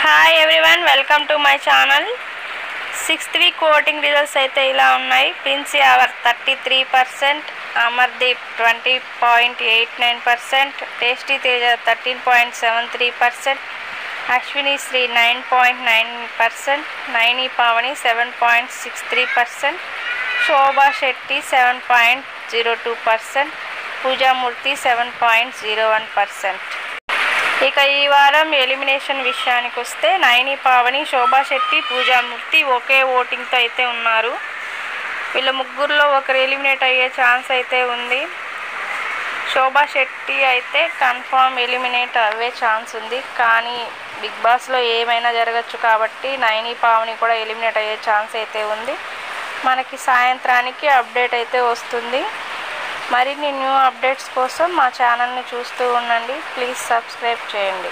Hi everyone, welcome to my channel. 6th week voting results అయితే ఇలా ఉన్నాయి. Prince Yawar 33%, Amardeep 20.89%, tasty Teja 13.73%, Ashwini Shri 9.9%, Naini Pavani 7.63%, Shobha Shetty 7.02%, Pooja Murthy 7.01%. ఇక ఈ వారం ఎలిమినేషన్ విషయానికి వస్తే నైని పావని, శోభా శెట్టి, పూజామూర్తి ఒకే ఓటింగ్తో అయితే ఉన్నారు. వీళ్ళ ముగ్గురులో ఒకరు ఎలిమినేట్ అయ్యే ఛాన్స్ అయితే ఉంది. శోభా శెట్టి అయితే కన్ఫామ్ ఎలిమినేట్ అయ్యే ఛాన్స్ ఉంది, కానీ బిగ్ బాస్లో ఏమైనా జరగచ్చు కాబట్టి నైని పావని కూడా ఎలిమినేట్ అయ్యే ఛాన్స్ అయితే ఉంది. మనకి సాయంత్రానికి అప్డేట్ అయితే వస్తుంది. మరిన్ని న్యూ అప్డేట్స్ కోసం మా ఛానల్ని చూస్తూ ఉండండి. ప్లీజ్ సబ్స్క్రైబ్ చేయండి.